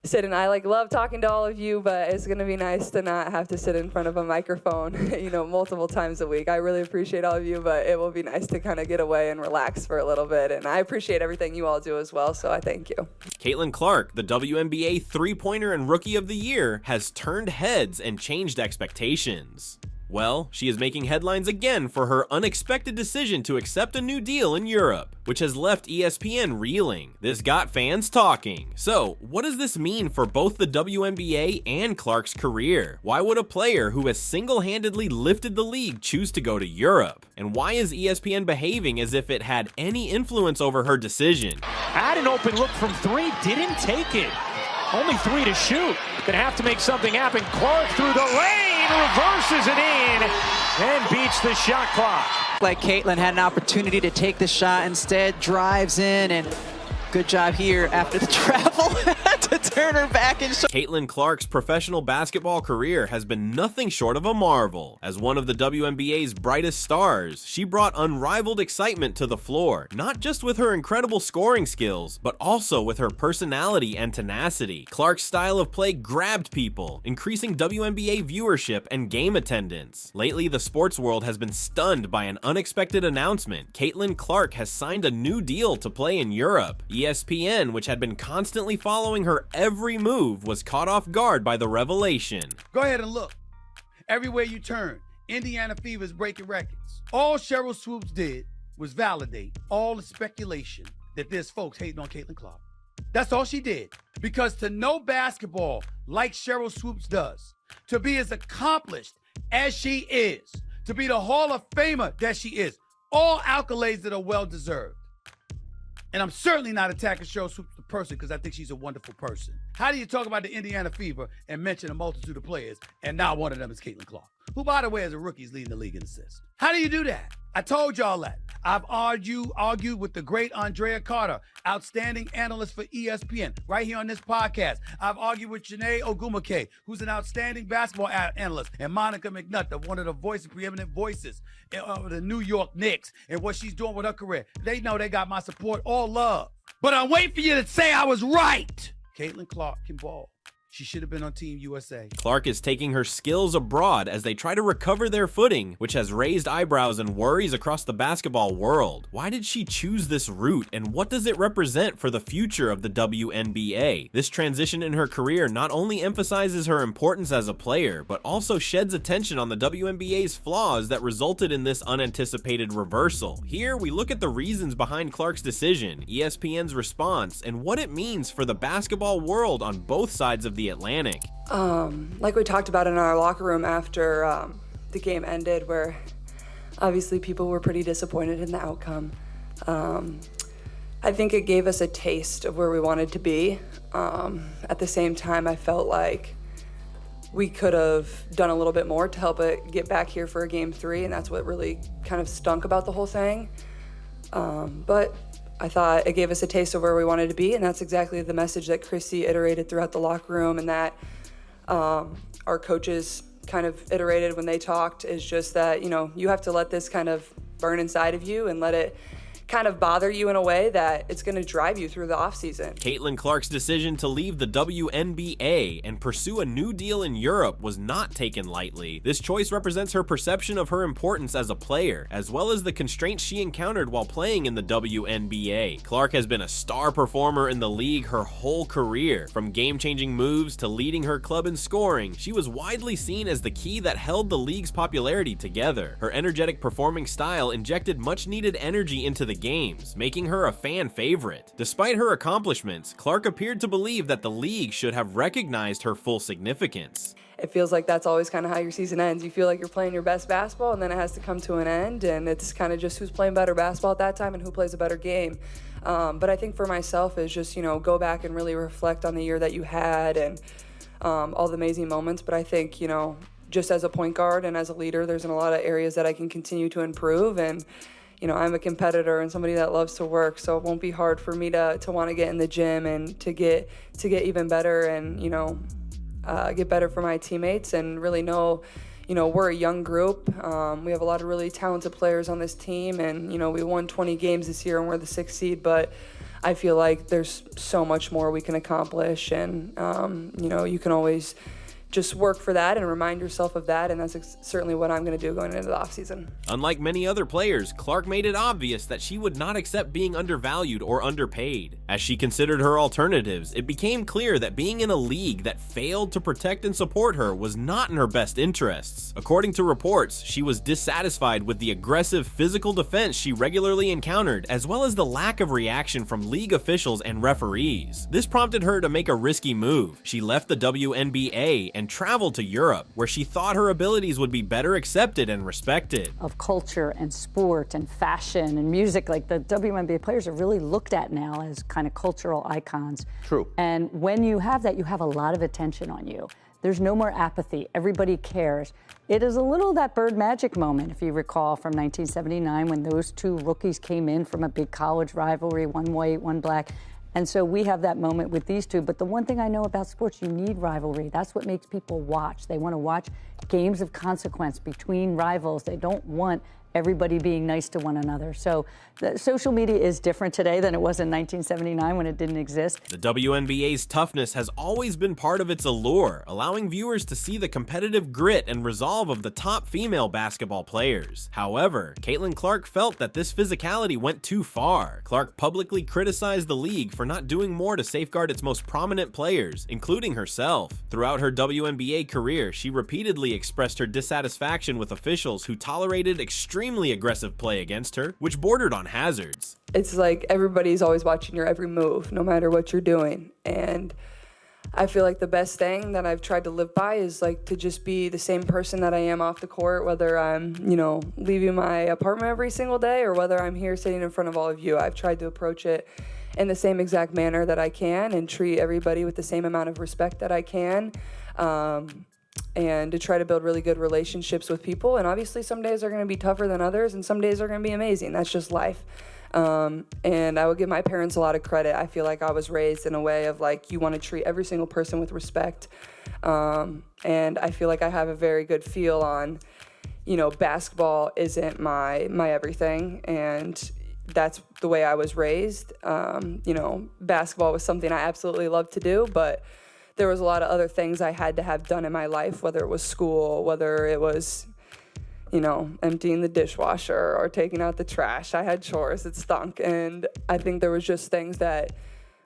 sit and I love talking to all of you, but it's going to be nice to not have to sit in front of a microphone, multiple times a week. I really appreciate all of you, but it will be nice to kind of get away and relax for a little bit. And I appreciate everything you all do as well, so I thank you. Caitlin Clark, the WNBA three-pointer and Rookie of the Year, has turned heads and changed expectations. Well, she is making headlines again for her unexpected decision to accept a new deal in Europe, which has left ESPN reeling. This got fans talking. So, what does this mean for both the WNBA and Clark's career? Why would a player who has single-handedly lifted the league choose to go to Europe? And why is ESPN behaving as if it had any influence over her decision? Had an open look from three, didn't take it. Only 3 to shoot. Gonna have to make something happen. Clark through the lane, reverses it in, and beats the shot clock. Like Caitlin had an opportunity to take the shot, instead drives in, and good job here after the travel to turn her back and show. Caitlin Clark's professional basketball career has been nothing short of a marvel. As one of the WNBA's brightest stars, she brought unrivaled excitement to the floor, not just with her incredible scoring skills, but also with her personality and tenacity. Clark's style of play grabbed people, increasing WNBA viewership and game attendance. Lately, the sports world has been stunned by an unexpected announcement. Caitlin Clark has signed a new deal to play in Europe. ESPN, which had been constantly following her every move, was caught off guard by the revelation. Go ahead and look. Everywhere you turn, Indiana Fever is breaking records. All Cheryl Swoops did was validate all the speculation that there's folks hating on Caitlin Clark. That's all she did. Because to know basketball like Cheryl Swoops does, to be as accomplished as she is, to be the Hall of Famer that she is, all accolades that are well-deserved. And I'm certainly not attacking Cheryl Swoops the person, because I think she's a wonderful person. How do you talk about the Indiana Fever and mention a multitude of players, and now one of them is Caitlin Clark, who, by the way, as a rookie, is leading the league in assists? How do you do that? I told y'all that. I've argued with the great Andrea Carter, outstanding analyst for ESPN, right here on this podcast. I've argued with Janae Ogumake, who's an outstanding basketball analyst, and Monica McNutt, one of the preeminent voices of the New York Knicks, and what she's doing with her career. They know they got my support, all love. But I'm waiting for you to say I was right. Caitlin Clark can ball. She should have been on Team USA. Clark is taking her skills abroad as they try to recover their footing, which has raised eyebrows and worries across the basketball world. Why did she choose this route, and what does it represent for the future of the WNBA? This transition in her career not only emphasizes her importance as a player, but also sheds attention on the WNBA's flaws that resulted in this unanticipated reversal. Here, we look at the reasons behind Clark's decision, ESPN's response, and what it means for the basketball world on both sides of the Atlantic. Like we talked about in our locker room after the game ended, where obviously people were pretty disappointed in the outcome. I think it gave us a taste of where we wanted to be. At the same time, I felt like we could have done a little bit more to help it get back here for a game 3, and that's what really kind of stunk about the whole thing. But I thought it gave us a taste of where we wanted to be, and that's exactly the message that Chrissy iterated throughout the locker room, and that our coaches kind of iterated when they talked, is just that, you have to let this kind of burn inside of you and let it kind of bother you in a way that it's going to drive you through the offseason. Caitlin Clark's decision to leave the WNBA and pursue a new deal in Europe was not taken lightly. This choice represents her perception of her importance as a player, as well as the constraints she encountered while playing in the WNBA. Clark has been a star performer in the league her whole career. From game-changing moves to leading her club in scoring, she was widely seen as the key that held the league's popularity together. Her energetic performing style injected much-needed energy into the games, making her a fan favorite. Despite her accomplishments, Clark appeared to believe that the league should have recognized her full significance. It feels like that's always kind of how your season ends. You feel like you're playing your best basketball, and then it has to come to an end, and it's kind of just who's playing better basketball at that time and who plays a better game. But I think for myself is just, go back and really reflect on the year that you had and all the amazing moments. But I think, just as a point guard and as a leader, there's a lot of areas that I can continue to improve, and I'm a competitor and somebody that loves to work, so it won't be hard for me to want to get in the gym and to get even better and, get better for my teammates, and really know, we're a young group. We have a lot of really talented players on this team, and, we won 20 games this year and we're the 6th seed, but I feel like there's so much more we can accomplish, and you can always just work for that and remind yourself of that, and that's certainly what I'm going to do going into the offseason. Unlike many other players, Clark made it obvious that she would not accept being undervalued or underpaid. As she considered her alternatives, it became clear that being in a league that failed to protect and support her was not in her best interests. According to reports, she was dissatisfied with the aggressive physical defense she regularly encountered, as well as the lack of reaction from league officials and referees. This prompted her to make a risky move. She left the WNBA and traveled to Europe, where she thought her abilities would be better accepted and respected. Of culture and sport and fashion and music, like the WNBA players are really looked at now as kind of cultural icons. True. And when you have that, you have a lot of attention on you. There's no more apathy. Everybody cares. It is a little that Bird Magic moment, if you recall, from 1979 when those two rookies came in from a big college rivalry, one white, one black. And so we have that moment with these two. But the one thing I know about sports, you need rivalry. That's what makes people watch. They want to watch games of consequence between rivals. They don't want everybody being nice to one another. So social media is different today than it was in 1979 when it didn't exist. The WNBA's toughness has always been part of its allure, allowing viewers to see the competitive grit and resolve of the top female basketball players. However, Caitlin Clark felt that this physicality went too far. Clark publicly criticized the league for not doing more to safeguard its most prominent players, including herself. Throughout her WNBA career, she repeatedly expressed her dissatisfaction with officials who tolerated extremely aggressive play against her, which bordered on hazards. It's like everybody's always watching your every move, no matter what you're doing. And I feel like the best thing that I've tried to live by is like to just be the same person that I am off the court, whether I'm, leaving my apartment every single day or whether I'm here sitting in front of all of you. I've tried to approach it in the same exact manner that I can and treat everybody with the same amount of respect that I can. And to try to build really good relationships with people. And obviously some days are going to be tougher than others and some days are going to be amazing. That's just life. And I would give my parents a lot of credit. I feel like I was raised in a way of like, you want to treat every single person with respect. And I feel like I have a very good feel on, basketball isn't my everything. And that's the way I was raised. Basketball was something I absolutely loved to do, but there was a lot of other things I had to have done in my life, whether it was school, whether it was, emptying the dishwasher or taking out the trash. I had chores, it stunk. And I think there was just things that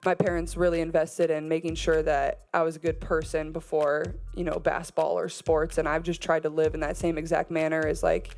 my parents really invested in making sure that I was a good person before, basketball or sports. And I've just tried to live in that same exact manner as like,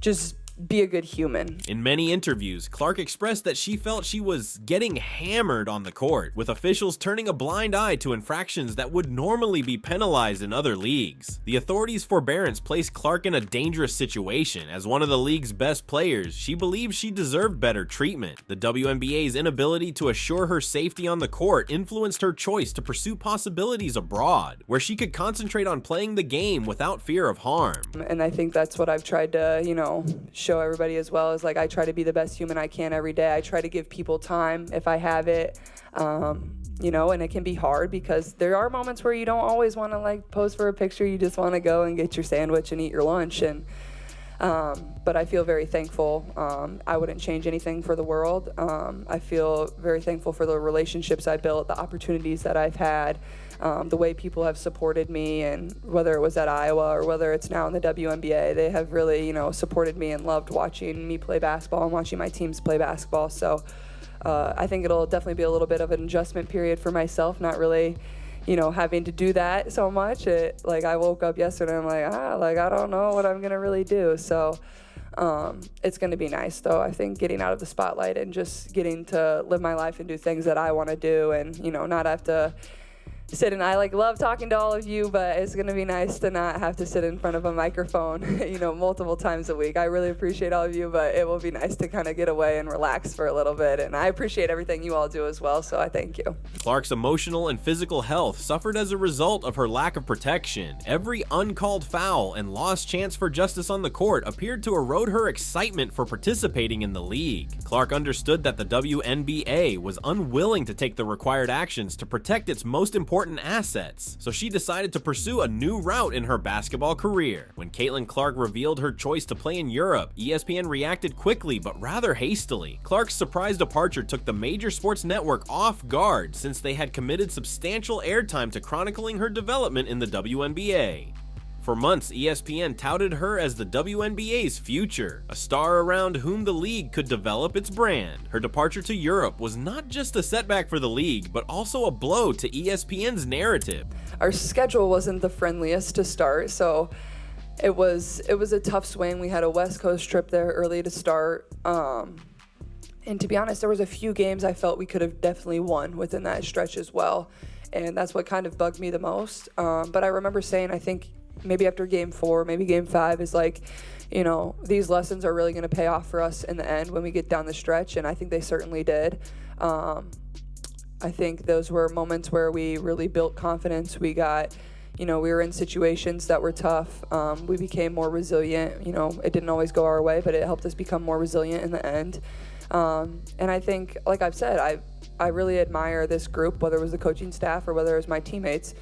just be a good human. In many interviews, Clark expressed that she felt she was getting hammered on the court, with officials turning a blind eye to infractions that would normally be penalized in other leagues. The authorities' forbearance placed Clark in a dangerous situation. As one of the league's best players, she believed she deserved better treatment. The WNBA's inability to assure her safety on the court influenced her choice to pursue possibilities abroad, where she could concentrate on playing the game without fear of harm. And I think that's what I've tried to, show everybody as well, is like I try to be the best human I can every day. I try to give people time if I have it, and it can be hard because there are moments where you don't always want to like pose for a picture. You just want to go and get your sandwich and eat your lunch. And but I feel very thankful. I wouldn't change anything for the world. I feel very thankful for the relationships I built, the opportunities that I've had, the way people have supported me, and whether it was at Iowa or whether it's now in the WNBA, they have really, supported me and loved watching me play basketball and watching my teams play basketball. So I think it'll definitely be a little bit of an adjustment period for myself, not really, having to do that so much. I woke up yesterday and I'm like, I don't know what I'm going to really do. So it's going to be nice, though. I think getting out of the spotlight and just getting to live my life and do things that I want to do and, not have to sit, and I love talking to all of you, but it's going to be nice to not have to sit in front of a microphone, multiple times a week. I really appreciate all of you, but it will be nice to kind of get away and relax for a little bit, and I appreciate everything you all do as well, so I thank you. Clark's emotional and physical health suffered as a result of her lack of protection. Every uncalled foul and lost chance for justice on the court appeared to erode her excitement for participating in the league. Clark understood that the WNBA was unwilling to take the required actions to protect its most important important assets, so she decided to pursue a new route in her basketball career. When Caitlin Clark revealed her choice to play in Europe, ESPN reacted quickly but rather hastily. Clark's surprise departure took the major sports network off guard since they had committed substantial airtime to chronicling her development in the WNBA. For months, ESPN touted her as the WNBA's future, a star around whom the league could develop its brand. Her departure to Europe was not just a setback for the league, but also a blow to ESPN's narrative. Our schedule wasn't the friendliest to start, so it was a tough swing. We had a West Coast trip there early to start. And to be honest, there was a few games I felt we could have definitely won within that stretch as well. And that's what kind of bugged me the most. But I remember saying, I think, maybe after game 4, maybe game 5 is like, these lessons are really going to pay off for us in the end when we get down the stretch, and I think they certainly did. I think those were moments where we really built confidence. We got, we were in situations that were tough. We became more resilient. It didn't always go our way, but it helped us become more resilient in the end. And I think, like I've said, I really admire this group, whether it was the coaching staff or whether it was my teammates.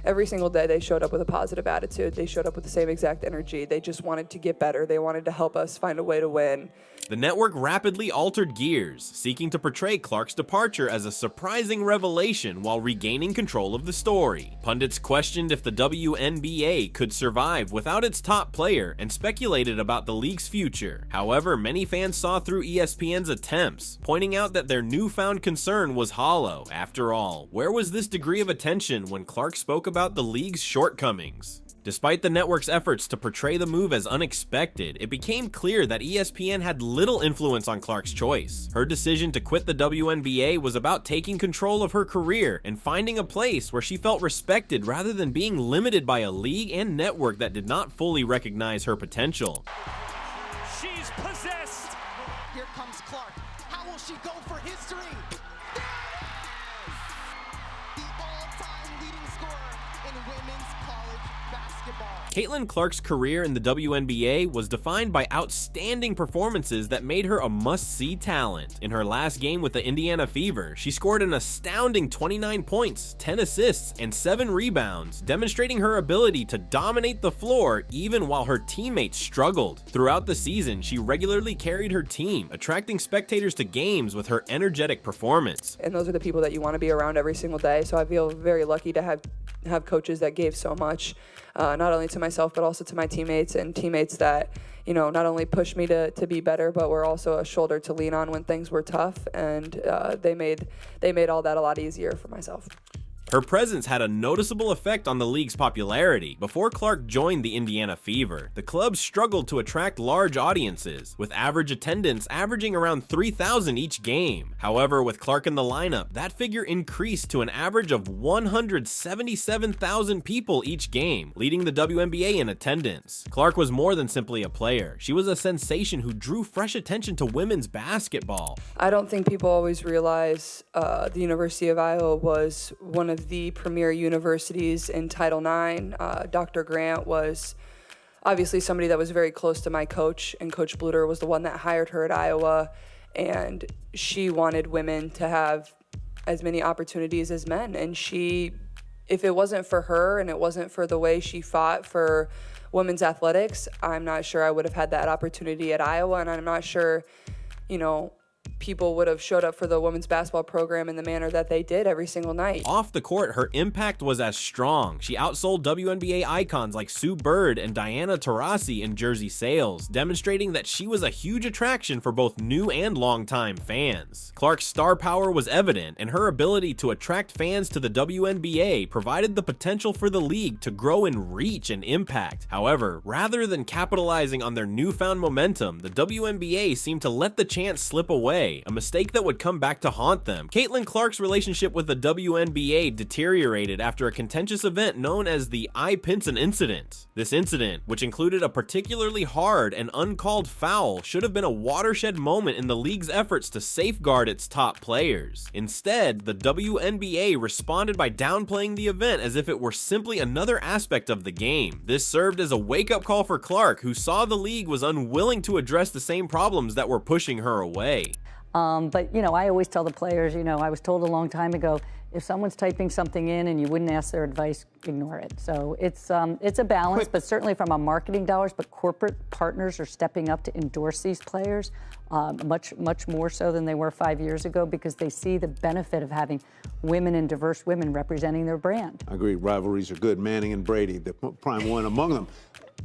Every single day they showed up with a positive attitude. They showed up with the same exact energy. They just wanted to get better. They wanted to help us find a way to win. The network rapidly altered gears, seeking to portray Clark's departure as a surprising revelation while regaining control of the story. Pundits questioned if the WNBA could survive without its top player and speculated about the league's future. However, many fans saw through ESPN's attempts, pointing out that their newfound concern was hollow. After all, where was this degree of attention when Clark spoke about the league's shortcomings? Despite the network's efforts to portray the move as unexpected, it became clear that ESPN had little influence on Clark's choice. Her decision to quit the WNBA was about taking control of her career and finding a place where she felt respected rather than being limited by a league and network that did not fully recognize her potential. She's possessed. Here comes Clark. How will she go for history? The all-time leading scorer in women's college basketball. Caitlin Clark's career in the WNBA was defined by outstanding performances that made her a must-see talent. In her last game with the Indiana Fever, she scored an astounding 29 points, 10 assists, and 7 rebounds, demonstrating her ability to dominate the floor even while her teammates struggled. Throughout the season, she regularly carried her team, attracting spectators to games with her energetic performance. And those are the people that you want to be around every single day, so I feel very lucky to have coaches that gave so much, not only to myself but also to my teammates, and teammates that not only pushed me to be better, but were also a shoulder to lean on when things were tough, and they made all that a lot easier for myself. Her presence had a noticeable effect on the league's popularity. Before Clark joined the Indiana Fever, the club struggled to attract large audiences, with average attendance averaging around 3,000 each game. However, with Clark in the lineup, that figure increased to an average of 177,000 people each game, leading the WNBA in attendance. Clark was more than simply a player. She was a sensation who drew fresh attention to women's basketball. I don't think people always realize the University of Iowa was one of the premier universities in Title IX. Dr. Grant was obviously somebody that was very close to my coach, and Coach Bluter was the one that hired her at Iowa, and she wanted women to have as many opportunities as men. And if it wasn't for her and it wasn't for the way she fought for women's athletics, I'm not sure I would have had that opportunity at Iowa, and I'm not sure, people would have showed up for the women's basketball program in the manner that they did every single night. Off the court, her impact was as strong. She outsold WNBA icons like Sue Bird and Diana Taurasi in jersey sales, demonstrating that she was a huge attraction for both new and longtime fans. Clark's star power was evident, and her ability to attract fans to the WNBA provided the potential for the league to grow in reach and impact. However, rather than capitalizing on their newfound momentum, the WNBA seemed to let the chance slip away, a mistake that would come back to haunt them. Caitlin Clark's relationship with the WNBA deteriorated after a contentious event known as the I Pinson incident. This incident, which included a particularly hard and uncalled foul, should have been a watershed moment in the league's efforts to safeguard its top players. Instead, the WNBA responded by downplaying the event as if it were simply another aspect of the game. This served as a wake-up call for Clark, who saw the league was unwilling to address the same problems that were pushing her away. But, I always tell the players, I was told a long time ago, If someone's typing something in and you wouldn't ask their advice, ignore it. So it's a balance, but certainly from a marketing dollars, but corporate partners are stepping up to endorse these players much more so than they were 5 years ago, because they see the benefit of having women and diverse women representing their brand. I agree. Rivalries are good. Manning and Brady, the prime one among them.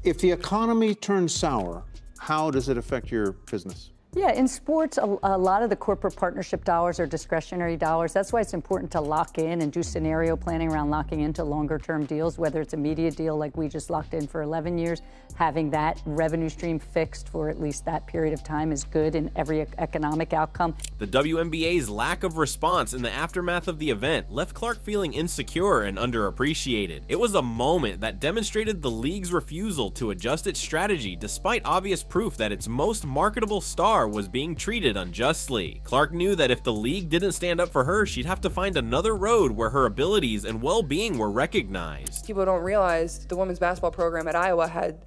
If the economy turns sour, how does it affect your business? Yeah, in sports, a lot of the corporate partnership dollars are discretionary dollars. That's why it's important to lock in and do scenario planning around locking into longer-term deals, whether it's a media deal like we just locked in for 11 years. Having that revenue stream fixed for at least that period of time is good in every economic outcome. The WNBA's lack of response in the aftermath of the event left Clark feeling insecure and underappreciated. It was a moment that demonstrated the league's refusal to adjust its strategy despite obvious proof that its most marketable star was being treated unjustly. Clark knew that if the league didn't stand up for her, she'd have to find another road where her abilities and well-being were recognized. People don't realize the women's basketball program at Iowa had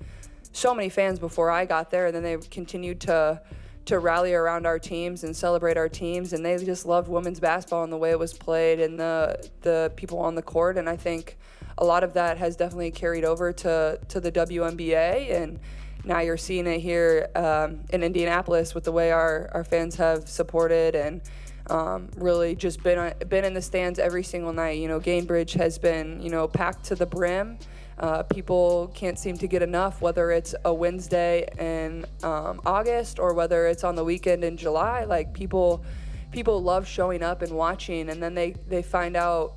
so many fans before I got there, and then they continued to rally around our teams and celebrate our teams, and they just loved women's basketball and the way it was played and the people on the court. And I think a lot of that has definitely carried over to the WNBA, and now you're seeing it here in Indianapolis with the way our fans have supported and really just been in the stands every single night. You know, Gainbridge has been, packed to the brim. People can't seem to get enough, whether it's a Wednesday in August or whether it's on the weekend in July. Like, people love showing up and watching, and then they find out,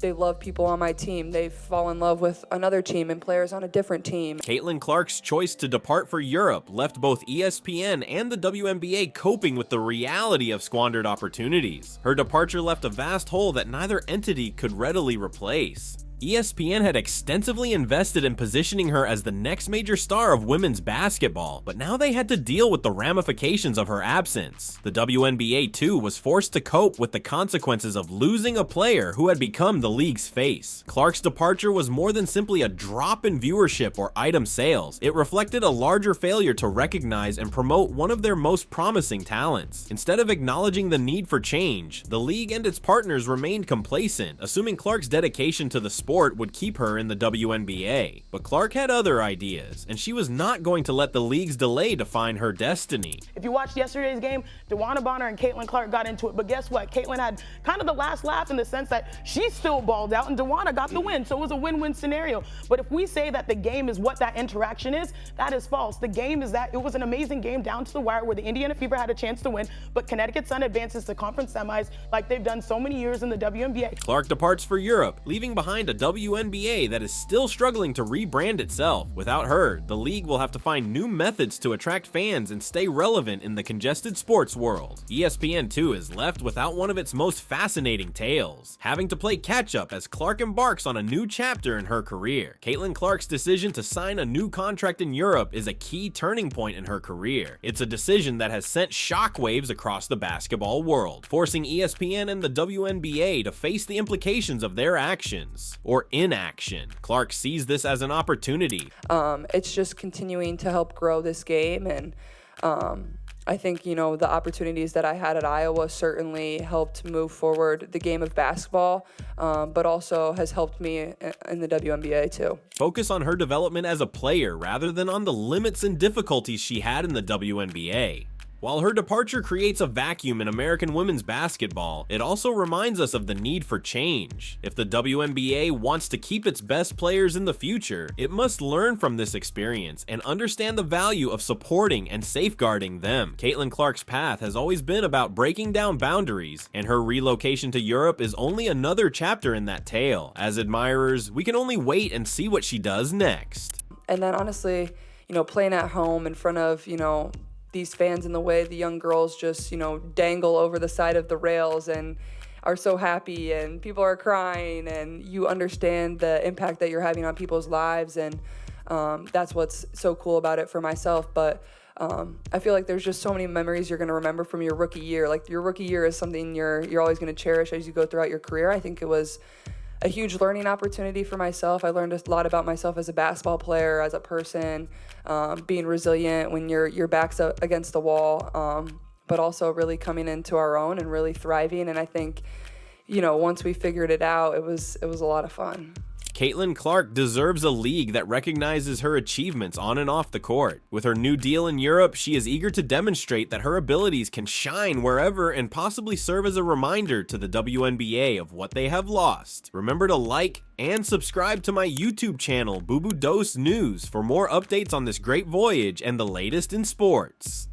they love people on my team. They fall in love with another team and players on a different team. Caitlin Clark's choice to depart for Europe left both ESPN and the WNBA coping with the reality of squandered opportunities. Her departure left a vast hole that neither entity could readily replace. ESPN had extensively invested in positioning her as the next major star of women's basketball, but now they had to deal with the ramifications of her absence. The WNBA, too, was forced to cope with the consequences of losing a player who had become the league's face. Clark's departure was more than simply a drop in viewership or item sales. It reflected a larger failure to recognize and promote one of their most promising talents. Instead of acknowledging the need for change, the league and its partners remained complacent, assuming Clark's dedication to the sport would keep her in the WNBA. But Clark had other ideas, and she was not going to let the league's delay define her destiny. If you watched yesterday's game, DeWanna Bonner and Caitlin Clark got into it, but guess what? Caitlin had kind of the last laugh in the sense that she still balled out and DeWanna got the win, so it was a win-win scenario. But if we say that the game is what that interaction is, that is false. The game is that it was an amazing game down to the wire where the Indiana Fever had a chance to win, but Connecticut Sun advances to conference semis like they've done so many years in the WNBA. Clark departs for Europe, leaving behind a WNBA that is still struggling to rebrand itself. Without her, the league will have to find new methods to attract fans and stay relevant in the congested sports world. ESPN, too, is left without one of its most fascinating tales, having to play catch-up as Clark embarks on a new chapter in her career. Caitlin Clark's decision to sign a new contract in Europe is a key turning point in her career. It's a decision that has sent shockwaves across the basketball world, forcing ESPN and the WNBA to face the implications of their actions, or inaction. Clark sees this as an opportunity. It's just continuing to help grow this game, and I think, the opportunities that I had at Iowa certainly helped move forward the game of basketball, but also has helped me in the WNBA too. Focus on her development as a player rather than on the limits and difficulties she had in the WNBA. While her departure creates a vacuum in American women's basketball, it also reminds us of the need for change. If the WNBA wants to keep its best players in the future, it must learn from this experience and understand the value of supporting and safeguarding them. Caitlin Clark's path has always been about breaking down boundaries, and her relocation to Europe is only another chapter in that tale. As admirers, we can only wait and see what she does next. And then honestly, playing at home in front of, these fans and the way the young girls just, dangle over the side of the rails and are so happy and people are crying, and you understand the impact that you're having on people's lives, and that's what's so cool about it for myself. But I feel like there's just so many memories you're going to remember from your rookie year. Like, your rookie year is something you're always going to cherish as you go throughout your career. I think it was a huge learning opportunity for myself. I learned a lot about myself as a basketball player, as a person, being resilient when your back's up against the wall, but also really coming into our own and really thriving. And I think, once we figured it out, it was a lot of fun. Caitlin Clark deserves a league that recognizes her achievements on and off the court. With her new deal in Europe, she is eager to demonstrate that her abilities can shine wherever and possibly serve as a reminder to the WNBA of what they have lost. Remember to like and subscribe to my YouTube channel, Boo Boo Dose News, for more updates on this great voyage and the latest in sports.